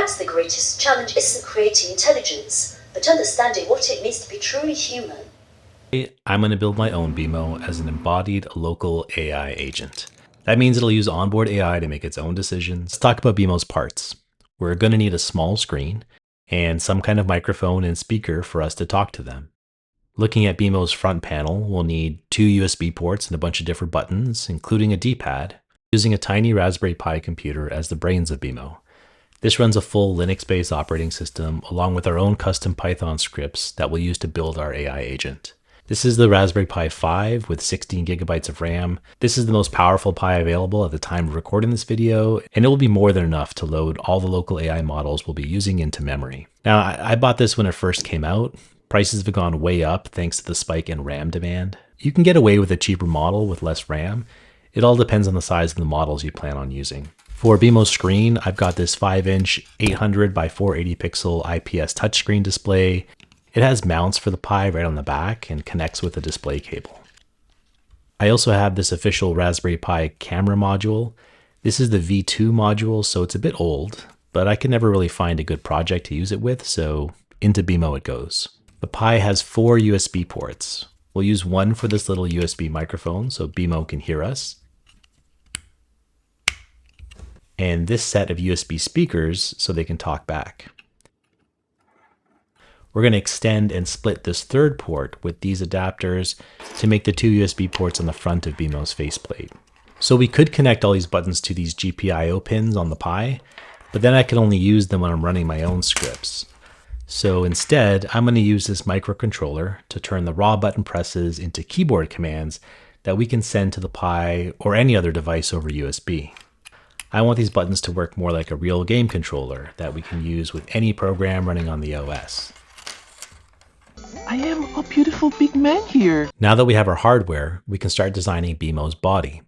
Perhaps the greatest challenge isn't creating intelligence, but understanding what it means to be truly human. I'm going to build my own BMO as an embodied local AI agent. That means it'll use onboard AI to make its own decisions. Let's talk about BMO's parts. We're going to need a small screen and some kind of microphone and speaker for us to talk to them. Looking at BMO's front panel, we'll need 2 USB ports and a bunch of different buttons, including a D-pad, using a tiny Raspberry Pi computer as the brains of BMO. This runs a full Linux-based operating system along with our own custom Python scripts that we'll use to build our AI agent. This is the Raspberry Pi 5 with 16 gigabytes of RAM. This is the most powerful Pi available at the time of recording this video, and it will be more than enough to load all the local AI models we'll be using into memory. Now, I bought this when it first came out. Prices have gone way up thanks to the spike in RAM demand. You can get away with a cheaper model with less RAM. It all depends on the size of the models you plan on using. For BMO's screen, I've got this 5-inch 800 by 480 pixel IPS touchscreen display. It has mounts for the Pi right on the back and connects with a display cable. I also have this official Raspberry Pi camera module. This is the V2 module, so it's a bit old, but I could never really find a good project to use it with, so into BMO it goes. The Pi has 4 USB ports. We'll use one for this little USB microphone so BMO can hear us, and this set of USB speakers so they can talk back. We're going to extend and split this third port with these adapters to make the 2 USB ports on the front of BMO's faceplate. So we could connect all these buttons to these GPIO pins on the Pi, but then I can only use them when I'm running my own scripts. So instead, I'm going to use this microcontroller to turn the raw button presses into keyboard commands that we can send to the Pi or any other device over USB. I want these buttons to work more like a real game controller that we can use with any program running on the OS. I am a beautiful big man here. Now that we have our hardware, we can start designing BMO's body.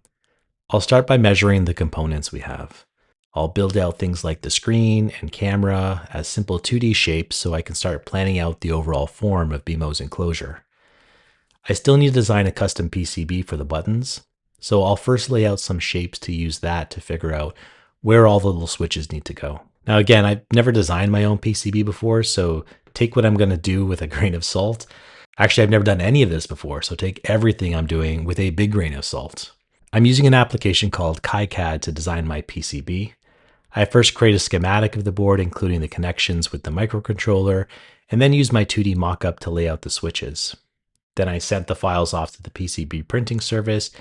I'll start by measuring the components we have. I'll build out things like the screen and camera as simple 2D shapes so I can start planning out the overall form of BMO's enclosure. I still need to design a custom PCB for the buttons, so I'll first lay out some shapes to use that to figure out where all the little switches need to go. Now again, I've never designed my own PCB before, so take what I'm going to do with a grain of salt. Actually, I've never done any of this before, so take everything I'm doing with a big grain of salt. I'm using an application called KiCad to design my PCB. I first create a schematic of the board, including the connections with the microcontroller, and then use my 2D mockup to lay out the switches. Then I sent the files off to the PCB printing service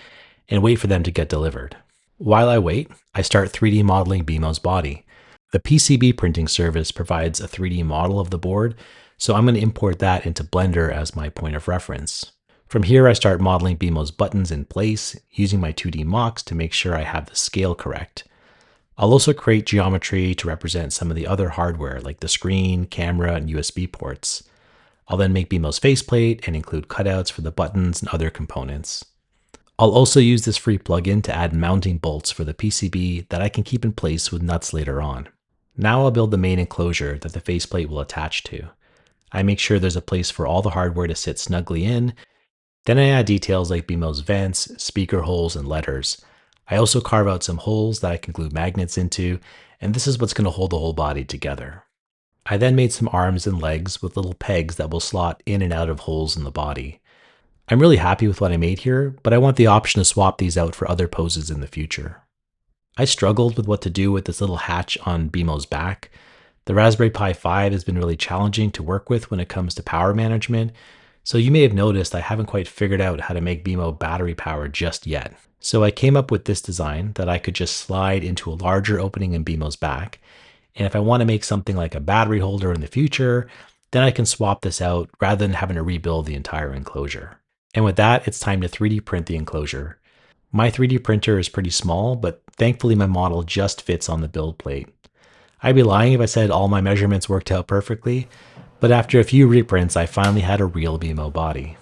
and wait for them to get delivered. While I wait, I start 3D modeling BMO's body. The PCB printing service provides a 3D model of the board, so I'm going to import that into Blender as my point of reference. From here, I start modeling BMO's buttons in place, using my 2D mocks to make sure I have the scale correct. I'll also create geometry to represent some of the other hardware like the screen, camera, and USB ports. I'll then make BMO's faceplate and include cutouts for the buttons and other components. I'll also use this free plugin to add mounting bolts for the PCB that I can keep in place with nuts later on. Now I'll build the main enclosure that the faceplate will attach to. I make sure there's a place for all the hardware to sit snugly in. Then I add details like BMO's vents, speaker holes, and letters. I also carve out some holes that I can glue magnets into, and this is what's going to hold the whole body together. I then made some arms and legs with little pegs that will slot in and out of holes in the body. I'm really happy with what I made here, but I want the option to swap these out for other poses in the future. I struggled with what to do with this little hatch on BMO's back. The Raspberry Pi 5 has been really challenging to work with when it comes to power management, so you may have noticed I haven't quite figured out how to make BMO battery powered just yet. So I came up with this design that I could just slide into a larger opening in BMO's back, and if I want to make something like a battery holder in the future, then I can swap this out rather than having to rebuild the entire enclosure. And with that, it's time to 3D print the enclosure. My 3D printer is pretty small, but thankfully my model just fits on the build plate. I'd be lying if I said all my measurements worked out perfectly, but after a few reprints, I finally had a real BMO body.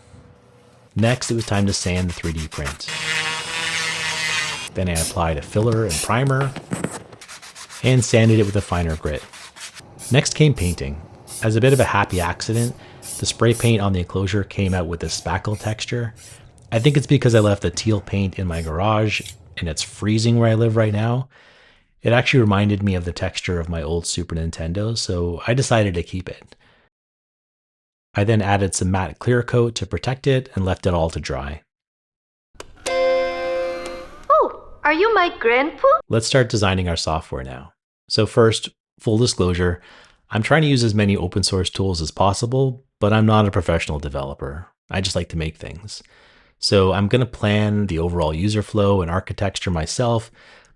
Next, it was time to sand the 3D print. Then I applied a filler and primer and sanded it with a finer grit. Next came painting. As a bit of a happy accident, the spray paint on the enclosure came out with a spackle texture. I think it's because I left the teal paint in my garage and it's freezing where I live right now. It actually reminded me of the texture of my old Super Nintendo, so I decided to keep it. I then added some matte clear coat to protect it and left it all to dry. Oh, are you my grandpa? Let's start designing our software now. So first, full disclosure, I'm trying to use as many open source tools as possible, but I'm not a professional developer. I just like to make things. So I'm going to plan the overall user flow and architecture myself,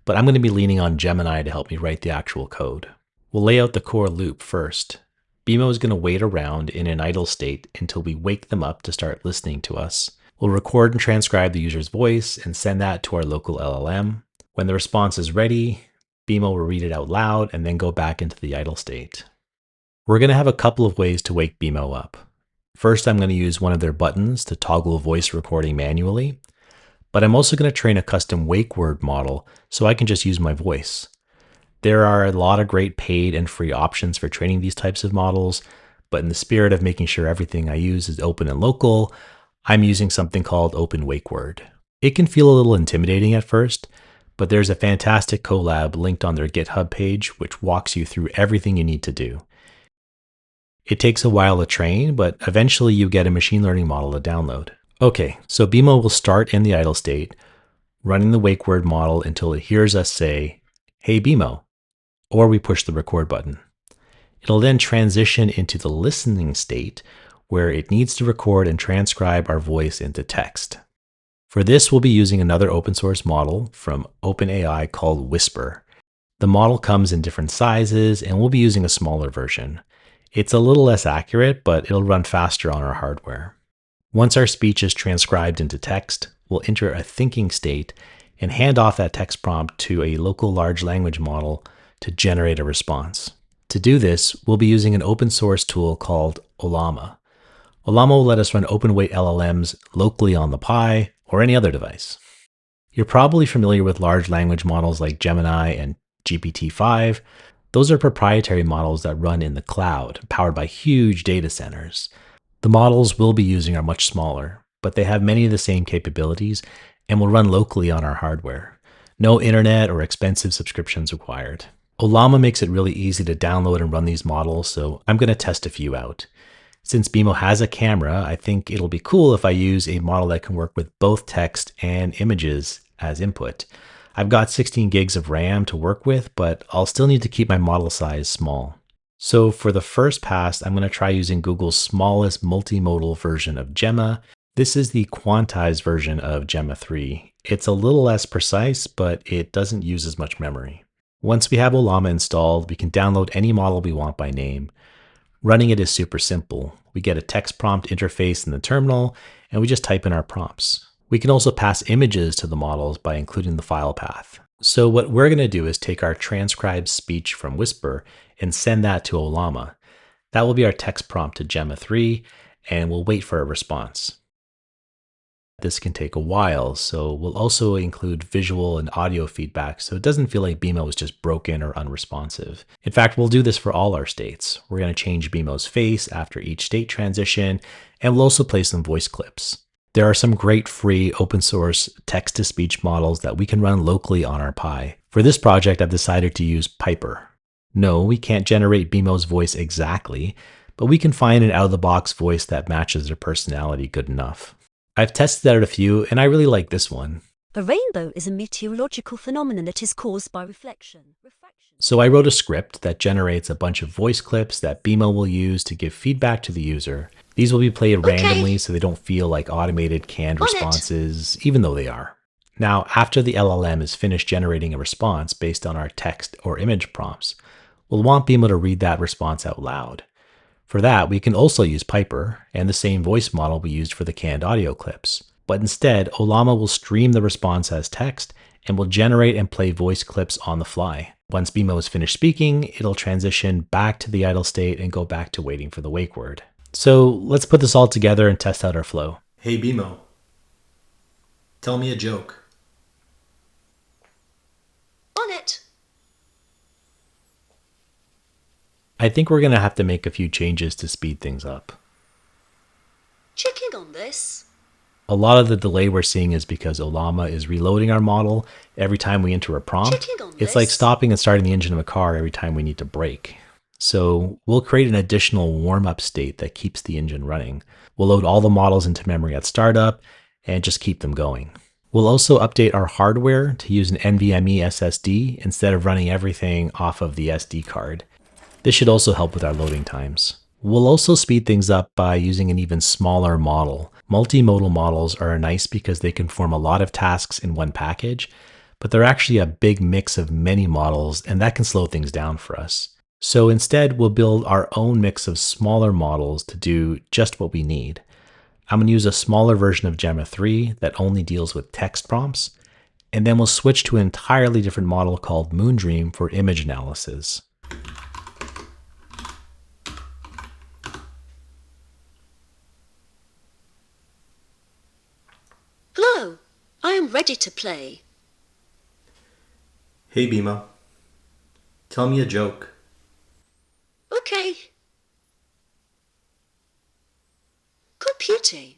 but I'm going to be leaning on Gemini to help me write the actual code. We'll lay out the core loop first. BMO is going to wait around in an idle state until we wake them up to start listening to us. We'll record and transcribe the user's voice and send that to our local LLM. When the response is ready, BMO will read it out loud and then go back into the idle state. We're going to have a couple of ways to wake BMO up. First, I'm going to use one of their buttons to toggle voice recording manually, but I'm also going to train a custom wake word model so I can just use my voice. There are a lot of great paid and free options for training these types of models, but in the spirit of making sure everything I use is open and local, I'm using something called Open Wake Word. It can feel a little intimidating at first, but there's a fantastic collab linked on their GitHub page which walks you through everything you need to do. It takes a while to train, but eventually you get a machine learning model to download. Okay, so BMO will start in the idle state, running the wake word model until it hears us say, "Hey BMO," or we push the record button. It'll then transition into the listening state where it needs to record and transcribe our voice into text. For this, we'll be using another open source model from OpenAI called Whisper. The model comes in different sizes and we'll be using a smaller version. It's a little less accurate, but it'll run faster on our hardware. Once our speech is transcribed into text, we'll enter a thinking state and hand off that text prompt to a local large language model to generate a response. To do this, we'll be using an open source tool called Ollama. Ollama will let us run open weight LLMs locally on the Pi or any other device. You're probably familiar with large language models like Gemini and GPT-5. Those are proprietary models that run in the cloud, powered by huge data centers. The models we'll be using are much smaller, but they have many of the same capabilities and will run locally on our hardware. No internet or expensive subscriptions required. Ollama makes it really easy to download and run these models, so I'm going to test a few out. Since BMO has a camera, I think it'll be cool if I use a model that can work with both text and images as input. I've got 16 gigs of RAM to work with, but I'll still need to keep my model size small. So for the first pass, I'm going to try using Google's smallest multimodal version of Gemma. This is the quantized version of Gemma 3. It's a little less precise, but it doesn't use as much memory. Once we have Ollama installed, we can download any model we want by name. Running it is super simple. We get a text prompt interface in the terminal, and we just type in our prompts. We can also pass images to the models by including the file path. So what we're going to do is take our transcribed speech from Whisper and send that to Ollama. That will be our text prompt to Gemma 3, and we'll wait for a response. This can take a while, so we'll also include visual and audio feedback so it doesn't feel like BMO is just broken or unresponsive. In fact, we'll do this for all our states. We're going to change BMO's face after each state transition, and we'll also play some voice clips. There are some great free open source text-to-speech models that we can run locally on our Pi. For this project, I've decided to use Piper. No, we can't generate BMO's voice exactly, but we can find an out-of-the-box voice that matches their personality good enough. I've tested out a few, and I really like this one. A rainbow is a meteorological phenomenon that is caused by reflection. So I wrote a script that generates a bunch of voice clips that BMO will use to give feedback to the user. These will be played randomly so they don't feel like automated canned responses, even though they are. Now, after the LLM is finished generating a response based on our text or image prompts, we'll want BMO to read that response out loud. For that, we can also use Piper and the same voice model we used for the canned audio clips. But instead, Ollama will stream the response as text and will generate and play voice clips on the fly. Once BMO is finished speaking, it'll transition back to the idle state and go back to waiting for the wake word. So let's put this all together and test out our flow. Hey BMO, tell me a joke. On it. I think we're going to have to make a few changes to speed things up. Checking on this. A lot of the delay we're seeing is because Ollama is reloading our model every time we enter a prompt. Checking on It's this. like stopping and starting the engine of a car every time we need to brake. So we'll create an additional warm-up state that keeps the engine running. We'll load all the models into memory at startup and just keep them going. We'll also update our hardware to use an NVMe SSD instead of running everything off of the SD card. This should also help with our loading times. We'll also speed things up by using an even smaller model. Multimodal models are nice because they can form a lot of tasks in one package, but they're actually a big mix of many models, and that can slow things down for us. So instead, we'll build our own mix of smaller models to do just what we need. I'm going to use a smaller version of Gemma 3 that only deals with text prompts, and then we'll switch to an entirely different model called Moondream for image analysis. Hello, I am ready to play. Hey BMO, tell me a joke. Okay. Computing.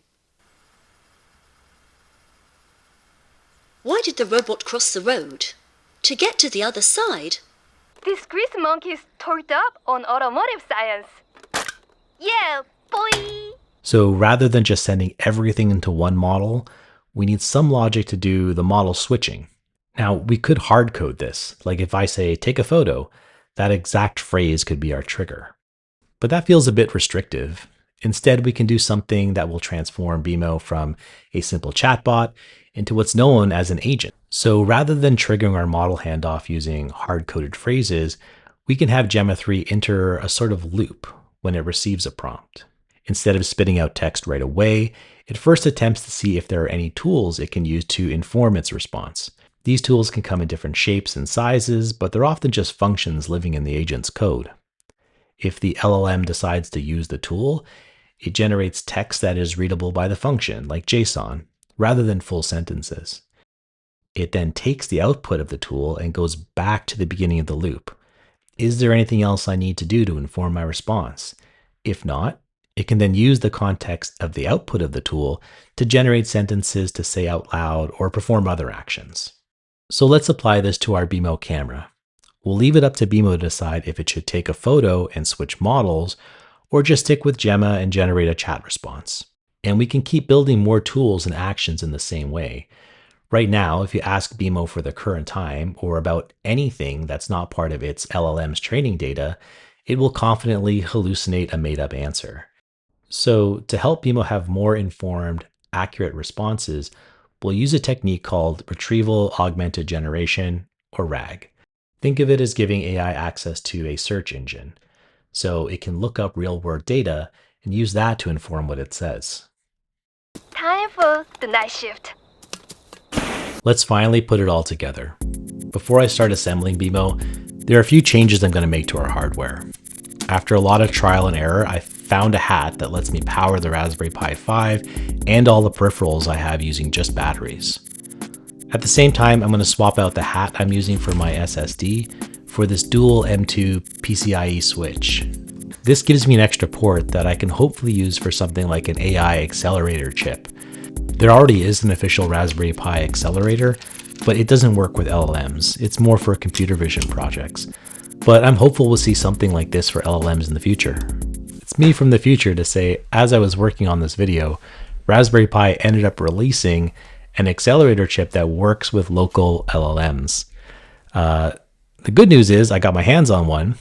Why did the robot cross the road? To get to the other side. This grease monkey is torqued up on automotive science. Yeah, boy! So rather than just sending everything into one model, we need some logic to do the model switching. Now, we could hard code this. Like if I say, take a photo, that exact phrase could be our trigger. But that feels a bit restrictive. Instead, we can do something that will transform BMO from a simple chatbot into what's known as an agent. So rather than triggering our model handoff using hard-coded phrases, we can have Gemma 3 enter a sort of loop when it receives a prompt. Instead of spitting out text right away, it first attempts to see if there are any tools it can use to inform its response. These tools can come in different shapes and sizes, but they're often just functions living in the agent's code. If the LLM decides to use the tool, it generates text that is readable by the function, like JSON, rather than full sentences. It then takes the output of the tool and goes back to the beginning of the loop. Is there anything else I need to do to inform my response? If not, it can then use the context of the output of the tool to generate sentences to say out loud or perform other actions. So let's apply this to our BMO camera. We'll leave it up to BMO to decide if it should take a photo and switch models, or just stick with Gemma and generate a chat response. And we can keep building more tools and actions in the same way. Right now, if you ask BMO for the current time or about anything that's not part of its LLM's training data, it will confidently hallucinate a made-up answer. So to help BMO have more informed, accurate responses, we'll use a technique called Retrieval Augmented Generation, or RAG. Think of it as giving AI access to a search engine, so it can look up real-world data and use that to inform what it says. Time for the night shift. Let's finally put it all together. Before I start assembling BMO, there are a few changes I'm going to make to our hardware. After a lot of trial and error, I found a hat that lets me power the Raspberry Pi 5 and all the peripherals I have using just batteries. At the same time, I'm going to swap out the hat I'm using for my SSD for this dual M2 PCIe switch. This gives me an extra port that I can hopefully use for something like an AI accelerator chip. There already is an official Raspberry Pi accelerator, but it doesn't work with LLMs. It's more for computer vision projects. But I'm hopeful we'll see something like this for LLMs in the future. It's me from the future to say, as I was working on this video, Raspberry Pi ended up releasing an accelerator chip that works with local LLMs. The good news is I got my hands on one.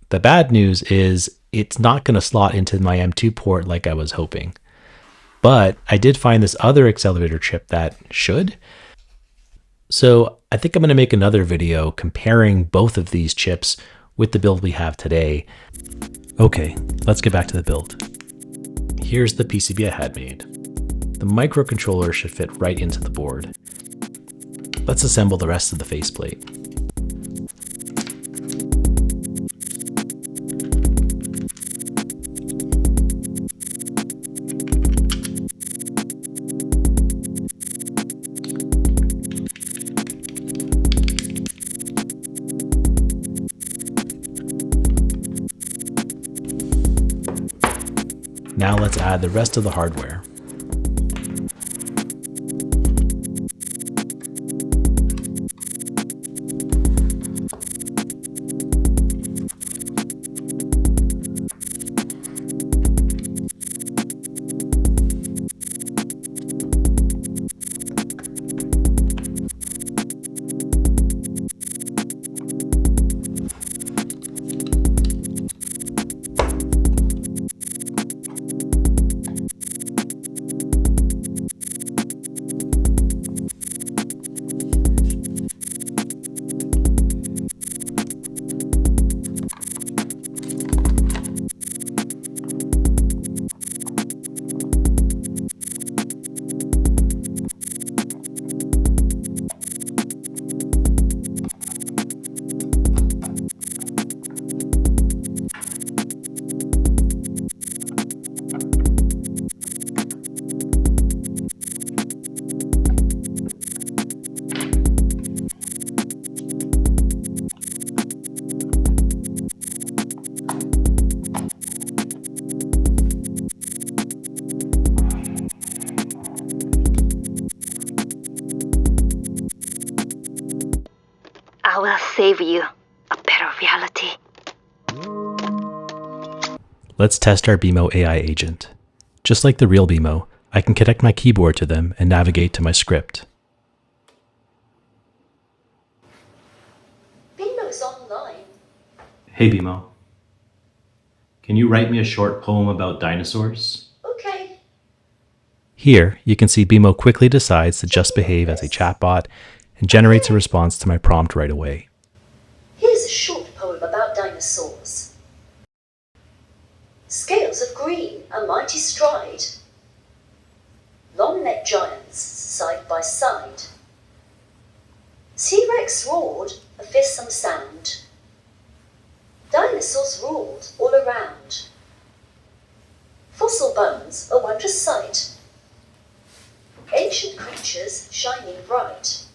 The bad news is it's not going to slot into my M2 port like I was hoping. But I did find this other accelerator chip that should. So I think I'm going to make another video comparing both of these chips with the build we have today. Okay, let's get back to the build. Here's the PCB I had made. The microcontroller should fit right into the board. Let's assemble the rest of the faceplate. Now let's add the rest of the hardware. gave you a better reality. Let's test our BMO AI agent. Just like the real BMO, I can connect my keyboard to them and navigate to my script. BMO's online. Hey BMO, can you write me a short poem about dinosaurs? Okay. Here, you can see BMO quickly decides to just behave as a chatbot and generates a response to my prompt right away. Here's a short poem about dinosaurs. Scales of green, a mighty stride. Long-necked giants, side by side. T-Rex roared, a fearsome sound. Dinosaurs ruled all around. Fossil bones, a wondrous sight. Ancient creatures shining bright.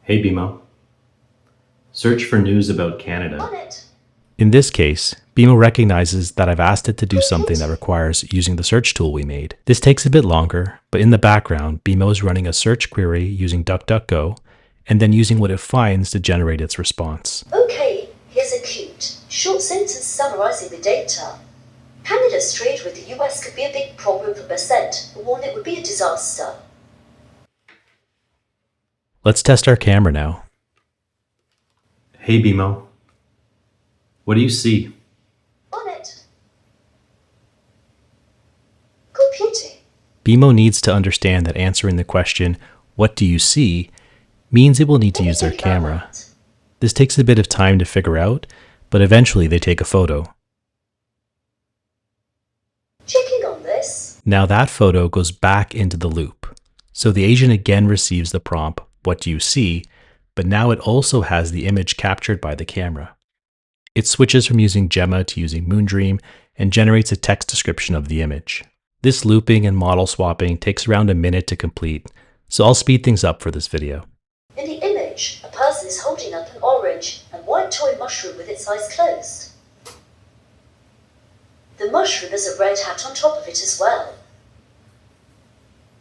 Hey BMO, search for news about Canada. On it. In this case, BMO recognizes that I've asked it to do something that requires using the search tool we made. This takes a bit longer, but in the background, BMO is running a search query using DuckDuckGo, and then using what it finds to generate its response. Okay, here's a cute, short sentence summarizing the data. Canada's trade with the US could be a big problem for Bassett, but one it would be a disaster. Let's test our camera now. Hey BMO, what do you see? On it. Computing. BMO needs to understand that answering the question, what do you see, means it will need to use their camera. This takes a bit of time to figure out, but eventually they take a photo. Checking on this. Now that photo goes back into the loop. So the agent again receives the prompt, what do you see, but now it also has the image captured by the camera. It switches from using Gemma to using Moondream and generates a text description of the image. This looping and model swapping takes around a minute to complete, so I'll speed things up for this video. In the image, a person is holding up an orange and white toy mushroom with its eyes closed. The mushroom has a red hat on top of it as well.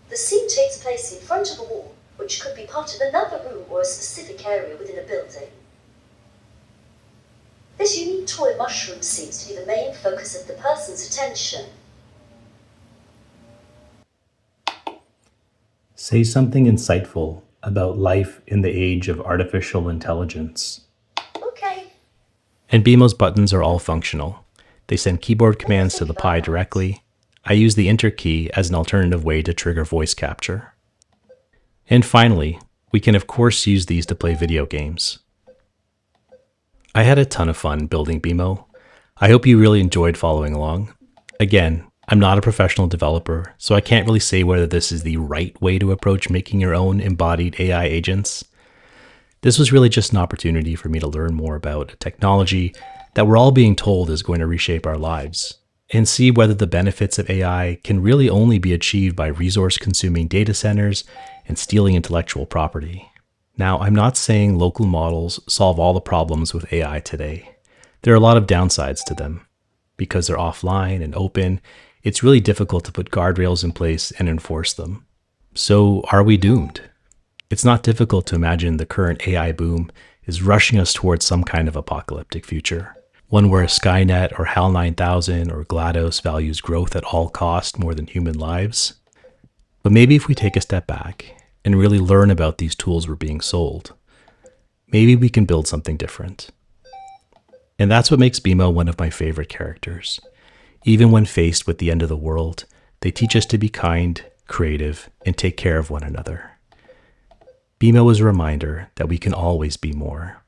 The scene takes place in front of a wall, which could be part of another room or a specific area within a building. This unique toy mushroom seems to be the main focus of the person's attention. Say something insightful about life in the age of artificial intelligence. Okay. And BMO's buttons are all functional. They send keyboard commands to the Pi directly. I use the Enter key as an alternative way to trigger voice capture. And finally, we can of course use these to play video games. I had a ton of fun building BMO. I hope you really enjoyed following along. Again, I'm not a professional developer, so I can't really say whether this is the right way to approach making your own embodied AI agents. This was really just an opportunity for me to learn more about a technology that we're all being told is going to reshape our lives, and see whether the benefits of AI can really only be achieved by resource-consuming data centers and stealing intellectual property. Now, I'm not saying local models solve all the problems with AI today. There are a lot of downsides to them. Because they're offline and open, it's really difficult to put guardrails in place and enforce them. So are we doomed? It's not difficult to imagine the current AI boom is rushing us towards some kind of apocalyptic future. One where Skynet or HAL 9000 or GLaDOS values growth at all cost more than human lives. But maybe if we take a step back and really learn about these tools we're being sold, maybe we can build something different. And that's what makes BMO one of my favorite characters. Even when faced with the end of the world, they teach us to be kind, creative, and take care of one another. BMO is a reminder that we can always be more.